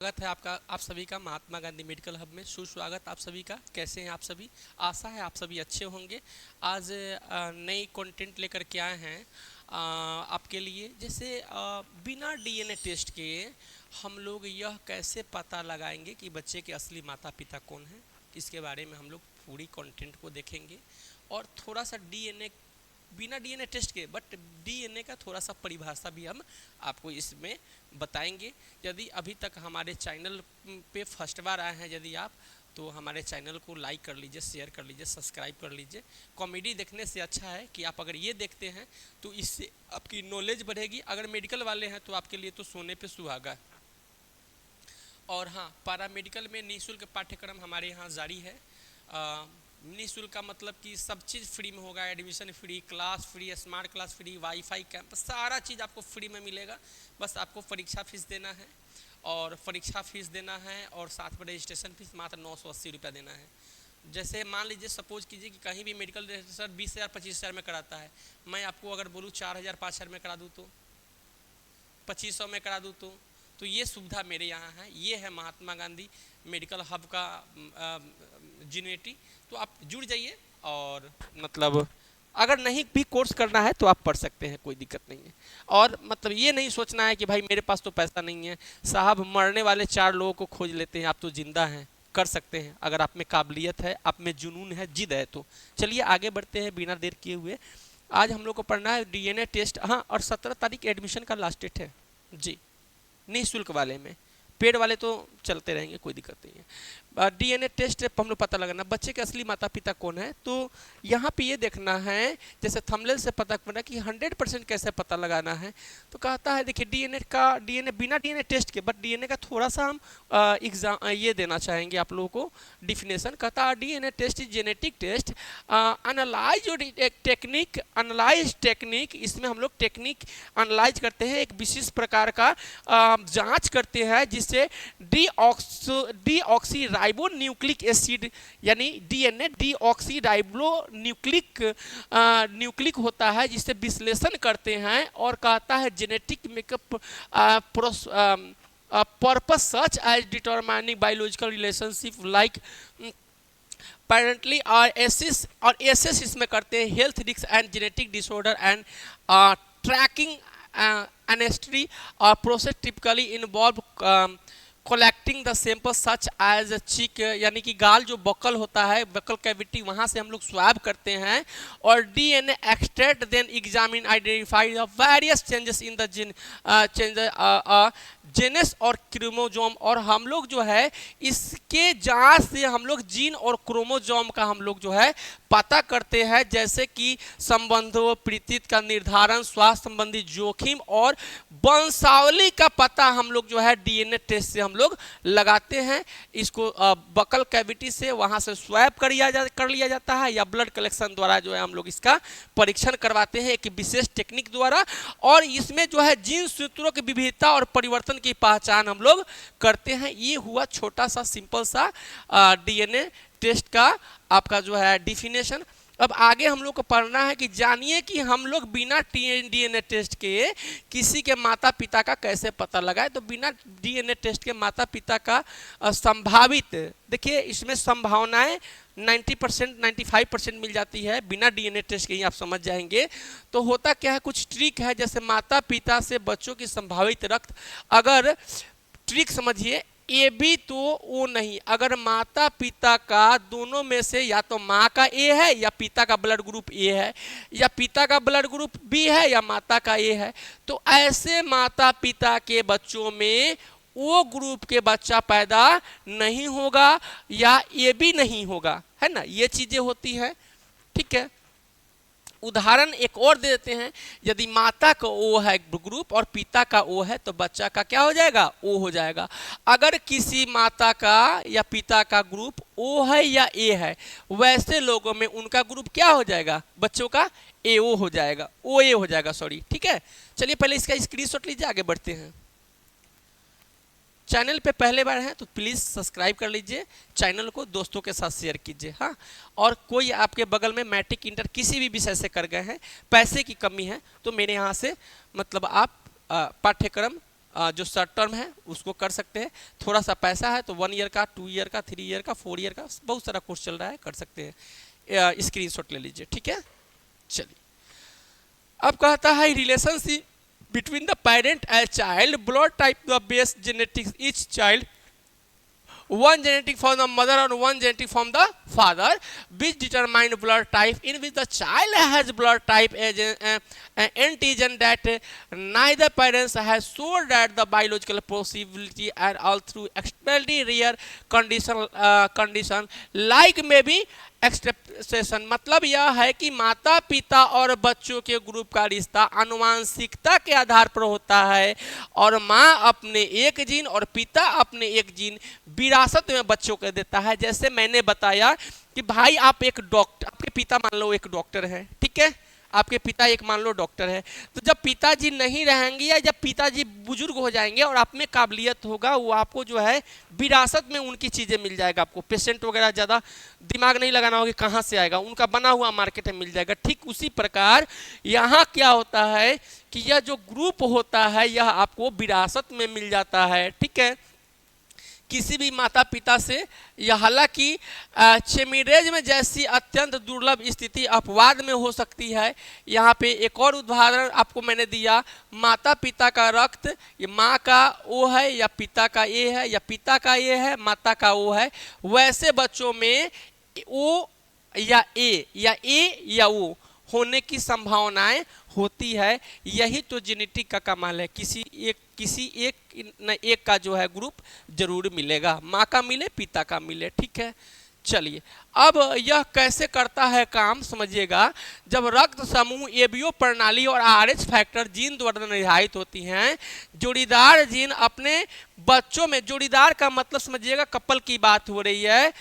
स्वागत है आपका आप सभी का महात्मा गांधी मेडिकल हब में। सुस्वागत आप सभी का। कैसे हैं आप सभी? आशा है आप सभी अच्छे होंगे। आज नई कंटेंट लेकर के आए हैं आपके लिए। जैसे बिना डीएनए टेस्ट के हम लोग यह कैसे पता लगाएंगे कि बच्चे के असली माता पिता कौन हैं। इसके बारे में हम लोग पूरी कंटेंट को देखेंगे और थोड़ा सा डीएनए, बिना डीएनए टेस्ट के बट डीएनए का थोड़ा सा परिभाषा भी हम आपको इसमें बताएंगे। यदि अभी तक हमारे चैनल पे फर्स्ट बार आए हैं यदि आप, तो हमारे चैनल को लाइक कर लीजिए, शेयर कर लीजिए, सब्सक्राइब कर लीजिए। कॉमेडी देखने से अच्छा है कि आप अगर ये देखते हैं तो इससे आपकी नॉलेज बढ़ेगी। अगर मेडिकल वाले हैं तो आपके लिए तो सोने पे सुहागा। और हाँ, पैरामेडिकल में निःशुल्क पाठ्यक्रम हमारे यहाँ जारी है। निःशुल्क का मतलब कि सब चीज़ फ्री में होगा। Admission free, class free, smart class free, wifi camp, सारा चीज़ आपको फ्री में मिलेगा। बस आपको परीक्षा फीस देना है और परीक्षा फीस देना है और साथ में रजिस्ट्रेशन फीस मात्र 980 रुपया देना है। जैसे मान लीजिए, सपोज कीजिए कि कहीं भी मेडिकल रजिस्ट्रेशन 20,000 25,000 में कराता है, मैं आपको अगर बोलूँ 4,000 5,000 में करा दूँ, तो 2500 में करा दूँ, तो ये सुविधा मेरे यहाँ है। ये है महात्मा गांधी मेडिकल हब का जिन्वेटी। तो आप जुड़ जाइए और मतलब अगर नहीं भी कोर्स करना है तो आप पढ़ सकते हैं, कोई दिक्कत नहीं है। और मतलब ये नहीं सोचना है कि भाई मेरे पास तो पैसा नहीं है। साहब, मरने वाले 4 लोगों को खोज लेते हैं, आप तो जिंदा हैं, कर सकते हैं। अगर आप में काबिलियत है, आप में जुनून है, जिद है तो चलिए आगे बढ़ते हैं बिना देर किए हुए। आज हम लोग को पढ़ना है डीएनए टेस्ट। हाँ, और 17 तारीख एडमिशन का लास्ट डेट है जी, निःशुल्क वाले में। पेड वाले तो चलते रहेंगे, कोई दिक्कत नहीं है। डीएनए टेस्ट हम लोग पता लगाना बच्चे के असली माता पिता कौन है। तो यहाँ पे ये देखना है, जैसे थंबनेल से पता करना कि 100% कैसे पता लगाना है। तो कहता है, देखिए डीएनए बिना डीएनए टेस्ट के, बट डीएनए का थोड़ा सा हम एग्जाम ये देना चाहेंगे आप लोगों को डिफिनेशन। कहता है DNA test is genetic test analyse technique. इसमें हम लोग टेक्निक एनालाइज करते हैं, एक विशेष प्रकार का जांच करते हैं जिससे डीऑक्सी राइबो न्यूक्लिक एसिड यानी डीएनए डीऑक्सीराइबो न्यूक्लिक होता है, जिससे विश्लेषण करते हैं और कहता है genetic makeup purpose such as determining biological relationship like parentally और एसेस इसमें करते हैं health risk and genetic disorder and tracking ancestry और process typically involve collecting the sample such as cheek यानी कि गाल जो बकल होता है, बकल कैविटी, वहाँ से हम लोग स्वैब करते हैं और DNA extract then examine identify the various changes in the genes और क्रोमोजोम। और हम लोग जो है इसके जांच से हम लोग जीन और क्रोमोजोम का हम लोग जो है पता करते हैं, जैसे कि संबंधों, प्रीतित का निर्धारण, स्वास्थ्य संबंधी जोखिम और वंशावली का पता हम लोग जो है डीएनए टेस्ट से हम लोग लगाते हैं। इसको बकल कैविटी से वहां से स्वैब कर लिया जाता है या ब्लड कलेक्शन द्वारा जो है हम लोग इसका परीक्षण करवाते हैं एक विशेष टेक्निक द्वारा। और इसमें जो है जीन सूत्रों की विविधता और परिवर्तन की पहचान हम लोग करते हैं। ये हुआ छोटा सा सिंपल सा डीएनए टेस्ट का आपका जो है डिफिनेशन। अब आगे हम लोग को पढ़ना है कि जानिए कि हम लोग बिना डीएनए टेस्ट के किसी के माता पिता का कैसे पता लगाए। तो बिना डीएनए टेस्ट के माता पिता का संभावित, देखिए इसमें संभावनाएं 90% 95% मिल जाती है बिना डीएनए टेस्ट के ही, आप समझ जाएंगे। तो होता क्या है, कुछ ट्रिक है, जैसे माता पिता से बच्चों की संभावित रक्त, अगर ट्रिक समझिए, ए भी तो ओ नहीं, अगर माता पिता का दोनों में से या तो माँ का ए है या पिता का ब्लड ग्रुप ए है या पिता का ब्लड ग्रुप बी है या माता का ए है, तो ऐसे माता पिता के बच्चों में वो ग्रुप के बच्चा पैदा नहीं होगा या ए भी नहीं होगा, है ना। ये चीजें होती हैं, ठीक है। उदाहरण एक और दे देते हैं, यदि माता का ओ है ग्रुप और पिता का ओ है तो बच्चा का क्या हो जाएगा, ओ हो जाएगा। अगर किसी माता का या पिता का ग्रुप ओ है या ए है, वैसे लोगों में उनका ग्रुप क्या हो जाएगा, बच्चों का ए ओ हो जाएगा, ओ ए हो जाएगा, सॉरी, ठीक है। चलिए पहले इसका स्क्रीनशॉट लीजिए, आगे बढ़ते हैं। चैनल पे पहले बार हैं तो प्लीज़ सब्सक्राइब कर लीजिए, चैनल को दोस्तों के साथ शेयर कीजिए। हाँ, और कोई आपके बगल में मैट्रिक इंटर किसी भी विषय से कर गए हैं, पैसे की कमी है, तो मेरे यहाँ से मतलब आप पाठ्यक्रम जो शॉर्ट टर्म है उसको कर सकते हैं, थोड़ा सा पैसा है तो 1 ईयर का, 2 ईयर का, 3 ईयर का, 4 ईयर का, बहुत सारा कोर्स चल रहा है, कर सकते हैं। स्क्रीनशॉट ले लीजिए, ठीक है। चलिए अब कहता है relationship between the parent and child, blood type the base genetics each child, one genetic from the mother and one genetic from the father, which determine blood type, in which the child has blood type as an antigen that neither parents has shown that the biological possibility, and all through extremely rare condition like maybe एक्सट्रेप्शन। मतलब यह है कि माता पिता और बच्चों के group का रिश्ता आनुवांशिकता के आधार पर होता है, और माँ अपने एक जीन और पिता अपने एक जीन विरासत में बच्चों को देता है। जैसे मैंने बताया कि भाई आप एक डॉक्टर, आपके पिता मान लो एक डॉक्टर है, ठीक है, आपके पिता एक मान लो डॉक्टर है, तो जब पिताजी नहीं रहेंगे या जब पिताजी बुजुर्ग हो जाएंगे और आप में काबिलियत होगा, वो आपको जो है विरासत में उनकी चीज़ें मिल जाएगा। आपको पेशेंट वगैरह ज़्यादा दिमाग नहीं लगाना होगा कहाँ से आएगा, उनका बना हुआ मार्केट में मिल जाएगा। ठीक उसी प्रकार यहाँ क्या होता है कि यह जो ग्रुप होता है यह आपको विरासत में मिल जाता है, ठीक है, किसी भी माता पिता से। यह हालांकि चेमिरेज में जैसी अत्यंत दुर्लभ स्थिति अपवाद में हो सकती है। यहाँ पे एक और उदाहरण आपको मैंने दिया, माता पिता का रक्त, ये माँ का ओ है या पिता का ए है, या पिता का ए है माता का ओ है, वैसे बच्चों में ओ या ए या ओ होने की संभावनाएं होती है। यही तो जेनेटिक का कमाल है, किसी एक न एक का जो है ग्रुप जरूर मिलेगा, माँ का मिले पिता का मिले, ठीक है। चलिए अब यह कैसे करता है काम समझिएगा। जब रक्त समूह एबीओ प्रणाली और आरएच फैक्टर जीन द्वारा निर्धारित होती हैं, जोड़ीदार जीन अपने बच्चों में, जोड़ीदार का मतलब समझिएगा कपल की बात हो रही है,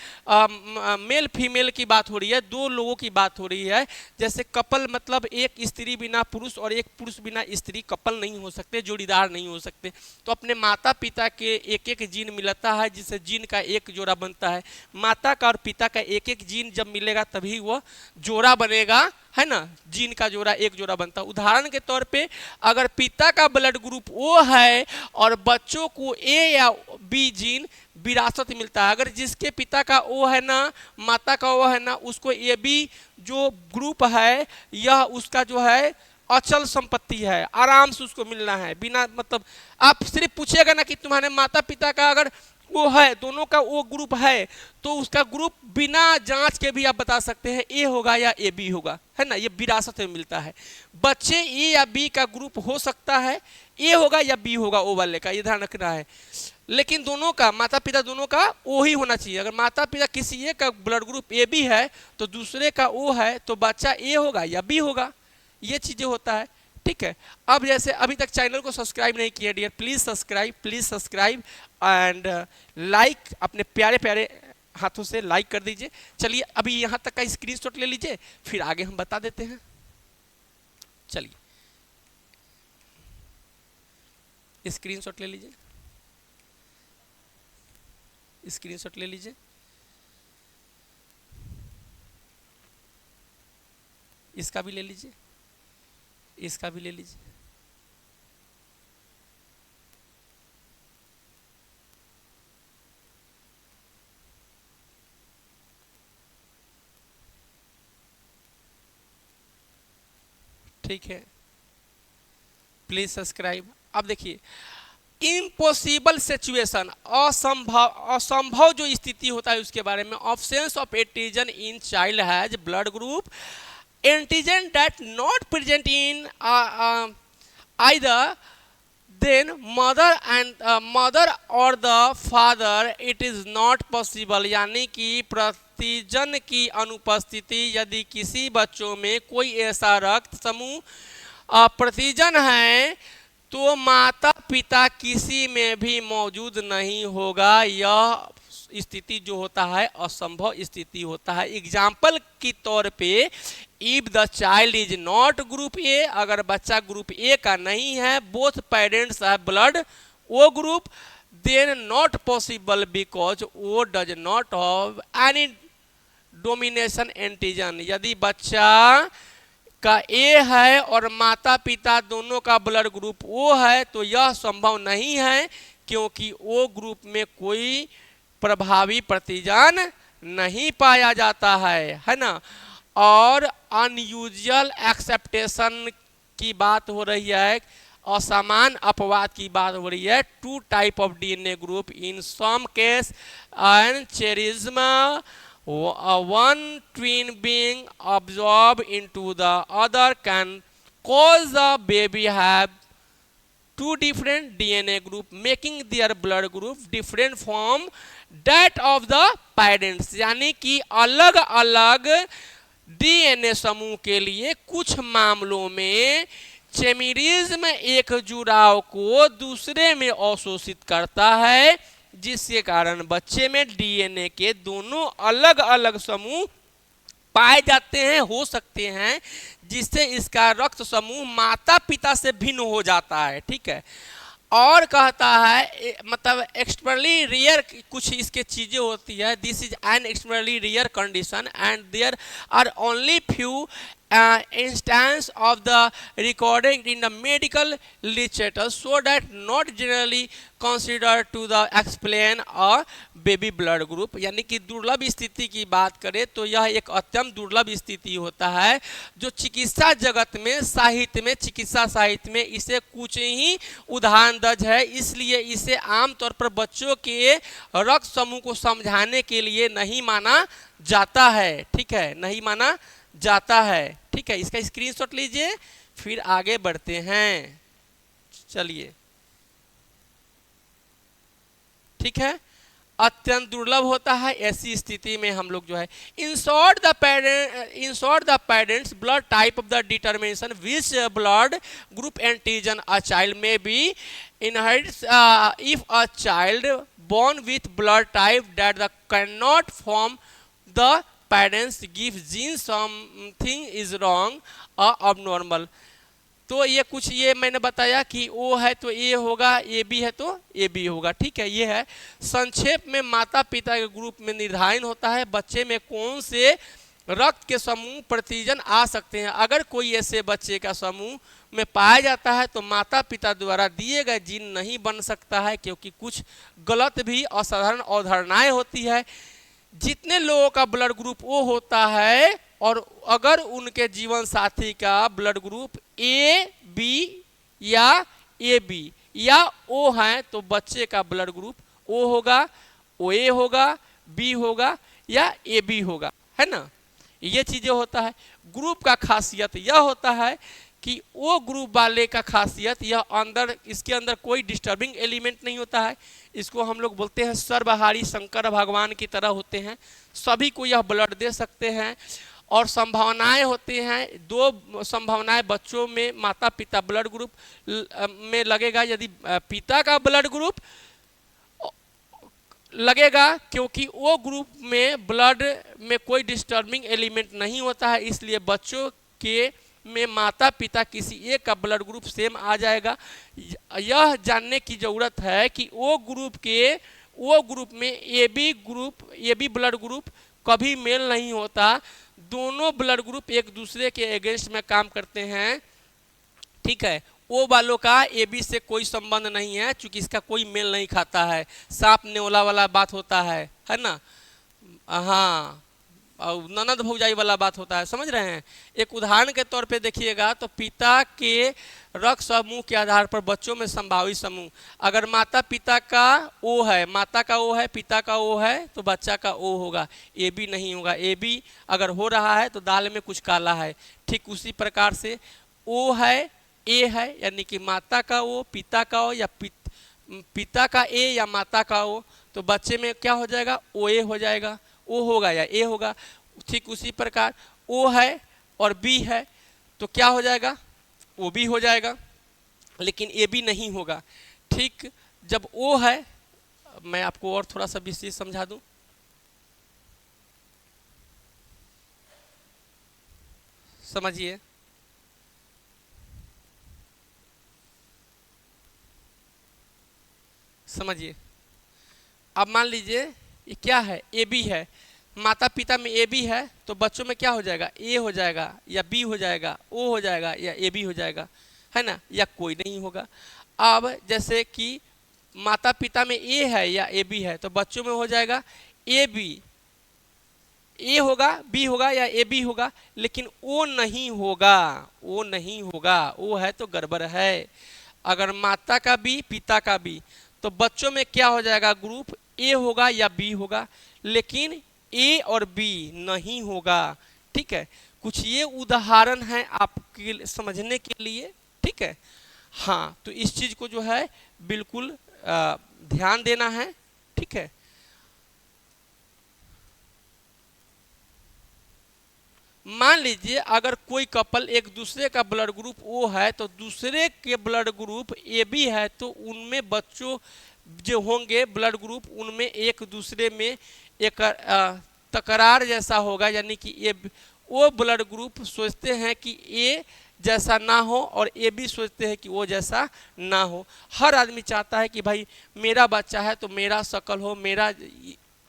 मेल फीमेल की बात हो रही है, दो लोगों की बात हो रही है। जैसे कपल मतलब एक स्त्री बिना पुरुष और एक पुरुष बिना स्त्री कपल नहीं हो सकते, जोड़ीदार नहीं हो सकते। तो अपने माता पिता के एक एक जीन मिलता है जिससे जीन का एक जोड़ा बनता है। माता का और पिता का एक एक जीन जब मिलेगा तभी वो जोड़ा बनेगा, है ना, जीन का जोड़ा एक जोड़ा बनता है। उदाहरण के तौर पे अगर पिता का ब्लड ग्रुप ओ है और बच्चों को ए या बी जीन विरासत मिलता है, अगर जिसके पिता का ओ है ना, माता का ओ है ना, उसको ए बी जो ग्रुप है यह उसका जो है अचल संपत्ति है, आराम से उसको मिलना है बिना, मतलब आप सिर्फ पूछेगा ना कि तुम्हारे माता पिता का अगर वो है, दोनों का वो ग्रुप है, तो उसका ग्रुप बिना जांच के भी आप बता सकते हैं ए होगा या ए बी होगा, है ना, ये विरासत में मिलता है। बच्चे ए या बी का ग्रुप हो सकता है, ए होगा या बी होगा ओ वाले का, ये ध्यान रखना है। लेकिन दोनों का, माता पिता दोनों का ओ ही होना चाहिए। अगर माता पिता किसी एक का ब्लड ग्रुप ए बी है तो दूसरे का ओ है तो बच्चा ए होगा या बी होगा, ये चीजें होता है, ठीक है। अब जैसे अभी तक चैनल को सब्सक्राइब नहीं किया dear, please subscribe and like, अपने प्यारे प्यारे हाथों से लाइक कर दीजिए। चलिए अभी यहाँ तक का स्क्रीनशॉट ले लीजिए, फिर आगे हम बता देते हैं। चलिए स्क्रीनशॉट ले लीजिए, स्क्रीनशॉट ले लीजिए। इसका भी ले लीजिए, इसका भी ले लीजिए। ठीक है, प्लीज सब्सक्राइब। अब देखिए इम्पॉसिबल सिचुएशन, असंभव जो स्थिति होता है उसके बारे में। Absence of antigen in child has blood group antigen that not present in either then mother or the father, it is not possible। यानी कि प्रतिजन की अनुपस्थिति, यदि किसी बच्चों में कोई ऐसा रक्त समूह प्रतिजन है तो माता पिता किसी में भी मौजूद नहीं होगा। यह स्थिति जो होता है असंभव स्थिति होता है। एग्जाम्पल के तौर पे if the child is not group A, अगर बच्चा ग्रुप ए का नहीं है, both parents have blood O group, then not possible because O does not have any domination antigen. यदि बच्चा का ए है और माता पिता दोनों का ब्लड ग्रुप ओ है, तो यह संभव नहीं है क्योंकि ओ ग्रुप में कोई प्रभावी प्रतिजान नहीं पाया जाता है ना। और अनयूजुअल एक्सेप्टेशन की बात हो रही है, असमान अपवाद की बात हो रही है। Two type of DNA group in some case and chimerism, one twin being absorbed into the other can cause the baby have two different DNA group, making their blood group different from that of the parents। यानी कि अलग अलग DNA समूह के लिए कुछ मामलों में चेमिरिज्म एक जुड़ाव को दूसरे में अवशोषित करता है, जिसके कारण बच्चे में डीएनए के दोनों अलग अलग समूह पाए जाते हैं, हो सकते हैं, जिससे इसका रक्त समूह माता पिता से भिन्न हो जाता है। ठीक है, और कहता है मतलब एक्सट्रीमली रेयर कुछ इसके चीजें होती है। This is an extremely rare condition and there are only few instance of the recording in the medical literature, so that not generally considered to the explain a baby blood group। यानी कि दुर्लभ स्थिति की बात करें तो यह एक अत्यंत दुर्लभ स्थिति होता है, जो चिकित्सा जगत में साहित्य में चिकित्सा साहित्य में इसे कुछ ही उदाहरण दर्ज है, इसलिए इसे आमतौर पर बच्चों के रक्त समूह को समझाने के लिए नहीं माना जाता है। ठीक है, नहीं माना जाता है। ठीक है, इसका स्क्रीनशॉट लीजिए, फिर आगे बढ़ते हैं। चलिए, ठीक है, अत्यंत दुर्लभ होता है। ऐसी स्थिति में हम लोग जो है insert the parents blood type of the determination which blood group antigen a child में be inherits if a child born with blood type that the cannot form the parents give gene something is wrong or abnormal। तो ये कुछ ये मैंने बताया कि ओ है तो ए होगा, ए बी है तो ए बी होगा। ठीक है, ये है संक्षेप में माता पिता के ग्रुप में निर्धारित होता है बच्चे में कौन से रक्त के समूह प्रतिजन आ सकते हैं। अगर कोई ऐसे बच्चे का समूह में पाया जाता है तो माता पिता द्वारा दिए गए जीन नहीं बन सकता है, क्योंकि कुछ गलत भी असाधारण अवधारणाएं होती है। जितने लोगों का ब्लड ग्रुप ओ होता है और अगर उनके जीवन साथी का ब्लड ग्रुप ए बी या ए बी या ओ है तो बच्चे का ब्लड ग्रुप ओ होगा, ओ ए होगा, बी होगा या ए बी होगा, है ना। ये चीजें होता है। ग्रुप का खासियत यह होता है कि वो ग्रुप वाले का खासियत यह अंदर इसके अंदर कोई डिस्टर्बिंग एलिमेंट नहीं होता है। इसको हम लोग बोलते हैं सर्वहारी शंकर भगवान की तरह होते हैं, सभी को यह ब्लड दे सकते हैं। और संभावनाएं होती हैं, दो संभावनाएं बच्चों में माता पिता ब्लड ग्रुप में लगेगा। यदि पिता का ब्लड ग्रुप लगेगा क्योंकि वो ग्रुप में ब्लड में कोई डिस्टर्बिंग एलिमेंट नहीं होता है, इसलिए बच्चों के में माता पिता किसी एक का ब्लड ग्रुप सेम आ जाएगा। यह जानने की जरूरत है कि वो ग्रुप में ए बी ब्लड ग्रुप कभी मेल नहीं होता। दोनों ब्लड ग्रुप एक दूसरे के अगेंस्ट में काम करते हैं। ठीक है, ओ वालों का ए बी से कोई संबंध नहीं है, क्योंकि इसका कोई मेल नहीं खाता है। सांप नेवला वाला बात होता है ना। हाँ, और ननद भौजाई वाला बात होता है, समझ रहे हैं। एक उदाहरण के तौर पे देखिएगा तो पिता के रक्त समूह के आधार पर बच्चों में संभावित समूह, अगर माता पिता का ओ है, माता का ओ है, पिता का ओ है तो बच्चा का ओ होगा, ए बी नहीं होगा। ए बी अगर हो रहा है तो दाल में कुछ काला है। ठीक उसी प्रकार से ओ है, ए है, यानी कि माता का ओ, पिता का ओ या पिता का ए या माता का ओ, तो बच्चे में क्या हो जाएगा, ओ ए हो जाएगा, ओ होगा या ए होगा। ठीक उसी प्रकार ओ है और बी है तो क्या हो जाएगा, ओ बी हो जाएगा, लेकिन ए बी नहीं होगा। ठीक, जब ओ है, मैं आपको और थोड़ा सा विशेष समझा दूं। समझिए, समझिए। अब मान लीजिए ये क्या है, ए बी है, माता पिता में ए बी है तो बच्चों में क्या हो जाएगा, ए हो जाएगा या बी हो जाएगा, ओ हो जाएगा या ए बी हो जाएगा, है ना, या कोई नहीं होगा। अब जैसे कि माता पिता में ए है या ए बी है तो बच्चों में हो जाएगा ए बी, ए होगा, बी होगा या ए बी होगा, लेकिन ओ नहीं होगा, ओ नहीं होगा, ओ है तो गड़बड़ है। अगर माता का बी पिता का बी तो बच्चों में क्या हो जाएगा, ग्रुप ए होगा या बी होगा, लेकिन ए और बी नहीं होगा। ठीक है, कुछ ये उदाहरण है आपके समझने के लिए। ठीक है, हाँ, तो इस चीज को जो है बिल्कुल ध्यान देना है। ठीक है, मान लीजिए अगर कोई कपल एक दूसरे का ब्लड ग्रुप ओ है तो दूसरे के ब्लड ग्रुप ए बी है तो उनमें बच्चों जो होंगे ब्लड ग्रुप उनमें एक दूसरे में एक तकरार जैसा होगा, यानी कि ए वो ब्लड ग्रुप सोचते हैं कि ए जैसा ना हो और ए भी सोचते हैं कि वो जैसा ना हो। हर आदमी चाहता है कि भाई मेरा बच्चा है तो मेरा शक्ल हो, मेरा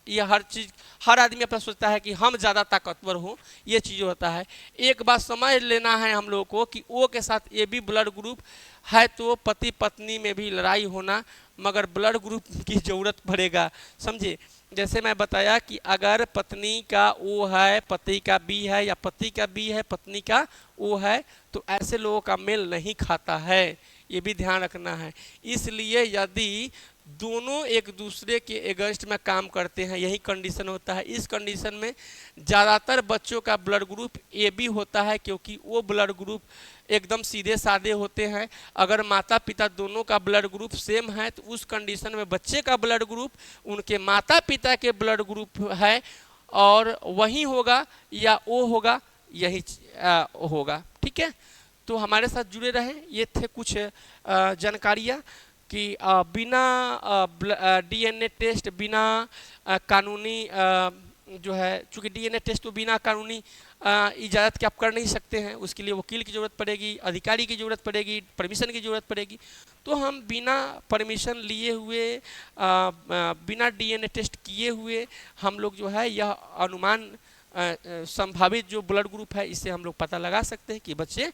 ये हर चीज़, हर आदमी अपना सोचता है कि हम ज़्यादा ताकतवर हों, ये चीज़ होता है। एक बात समझ लेना है हम लोगों को कि ओ के साथ ए बी ब्लड ग्रुप है तो पति पत्नी में भी लड़ाई होना, मगर ब्लड ग्रुप की ज़रूरत पड़ेगा, समझे। जैसे मैं बताया कि अगर पत्नी का ओ है पति का बी है या पति का बी है पत्नी का ओ है तो ऐसे लोगों का मेल नहीं खाता है, ये भी ध्यान रखना है। इसलिए यदि दोनों एक दूसरे के अगेंस्ट में काम करते हैं, यही कंडीशन होता है, इस कंडीशन में ज़्यादातर बच्चों का ब्लड ग्रुप ए बी होता है क्योंकि वो ब्लड ग्रुप एकदम सीधे साधे होते हैं। अगर माता पिता दोनों का ब्लड ग्रुप सेम है तो उस कंडीशन में बच्चे का ब्लड ग्रुप उनके माता पिता के ब्लड ग्रुप है और वही होगा या ओ होगा, यही होगा। ठीक है, तो हमारे साथ जुड़े रहें। ये थे कुछ जानकारियाँ कि बिना डीएनए टेस्ट, बिना कानूनी जो है, चूँकि डीएनए टेस्ट तो बिना कानूनी इजाज़त के आप कर नहीं सकते हैं, उसके लिए वकील की ज़रूरत पड़ेगी, अधिकारी की ज़रूरत पड़ेगी, परमिशन की ज़रूरत पड़ेगी। तो हम बिना परमिशन लिए हुए बिना डीएनए टेस्ट किए हुए हम लोग जो है यह अनुमान संभावित जो ब्लड ग्रुप है इससे हम लोग पता लगा सकते हैं कि बच्चे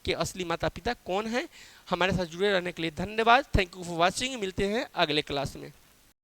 के असली माता पिता कौन है। हमारे साथ जुड़े रहने के लिए धन्यवाद। Thank you for watching. मिलते हैं अगले क्लास में।